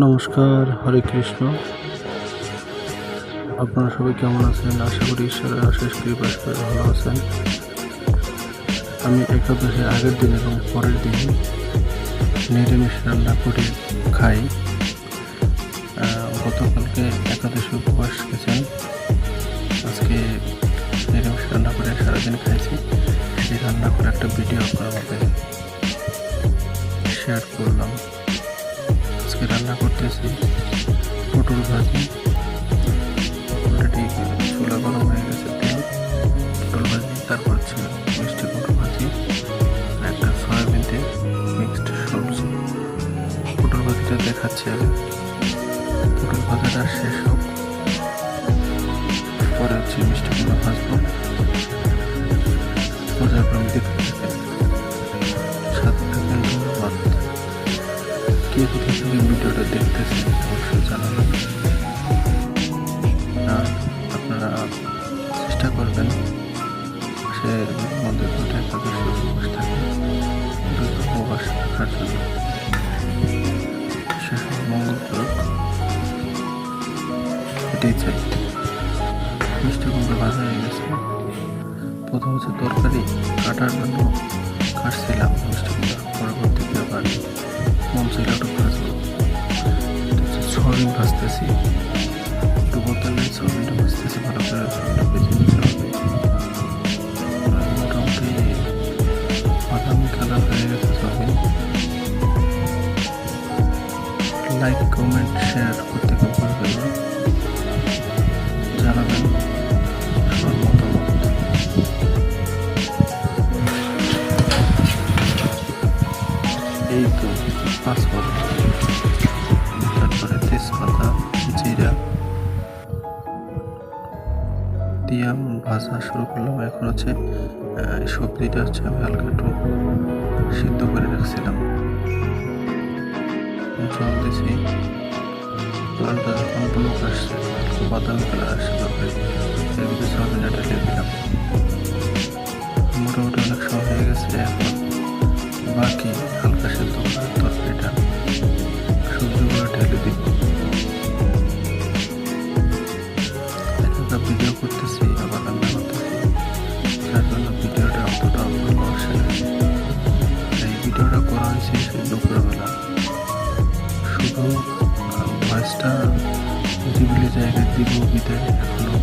নমস্কার, হরে কৃষ্ণ। আপনারা সবাই কেমন আছেন? আশা করি ঈশ্বরের অশেষ কৃপায় সবাই ভালো আছেন। আমি একাদশীর আগের দিন এবং পরের দিন নিরামিষ রান্না করে খাই। গতকালকে একাদশী উপবাস গেছেন, আজকে নিরামিষ রান্না করে সারাদিন খাইছি। সেই রান্না করে একটা ভিডিও আপনার মধ্যে শেয়ার করলাম। আজকে রান্না করতেছি পটল ভাজি। অলরেডি চুলা গরম হয়ে গেছে, তেল, পটল ভাজি, তারপর হচ্ছে মিষ্টি কুমড়ো ভাজি, একটা সয়াবিন দিয়ে মিক্সড সবজি। পটল ভাজিটা দেখাচ্ছি আগে। পটল ভাজাটা শেষ হোক, পরে হচ্ছে মিষ্টি কুমড়ো ভাজবো। মজার পর দেখতে থাকেন, সাথে থাকেন। ধন্যবাদ। কে কোথা থেকে ভিডিওটা দেখতেছেন অবশ্যই জানাবেন। আর আপনারা চেষ্টা করবেন সে মধ্যে দুটো একাদশী উপবাস থাকে, দুটো উপবাস রাখার জন্য। শেষ মঙ্গল করুক, এটাই চাই। মিষ্টি কুমড়ো ভাজা হয়ে গেছে। প্রথম হচ্ছে তরকারি কাটার জন্য কাটছিলাম মিষ্টি কুমড়ো, পরবর্তীতে আবার মন ছিল একটু ভাজবো। সয়াবিন ভাজতেছি, একটু বোতলে সয়াবিনটা ভাজতেছি, ভালো করে সয়াবিনটা ভেজে নিতে হবে। মোটামুটি বাদামি কালার হয়ে গেছে সয়াবিন। লাইক, কমেন্ট, শেয়ার করতে কেউ করবেন না, জানাবেন সবার মতামত। এই তো পাঁচফোড়ন, তারপরে তেজপাতা, জিরা দিয়ে ভাজা শুরু করলাম। এখন হচ্ছে সবজিটা হচ্ছে আমি হালকা একটু সিদ্ধ করে রাখছিলাম, জল দিয়েছি। জলটা যখন ব্লক আসছে, বাদামি কালার আসছে তরকারি, এর ভিতরে সয়াবিনটা ঢেলে দিলাম। মোটামুটি অনেক সময় হয়ে গেছে। এখন বাকি হালকা সিদ্ধ করার তরকারিটা সবজিগুলো ঢেলে দিব। একটা ভিডিও করতেছি, আবার রান্না করতেছি, যার জন্য ভিডিওটা অতটা ভালো আসে না। এই ভিডিওটা করা হয়েছে সেই দুপুরবেলা, শুধু ভয়েসটা নিরিবিলি জায়গায় দিব বিদায় এখনো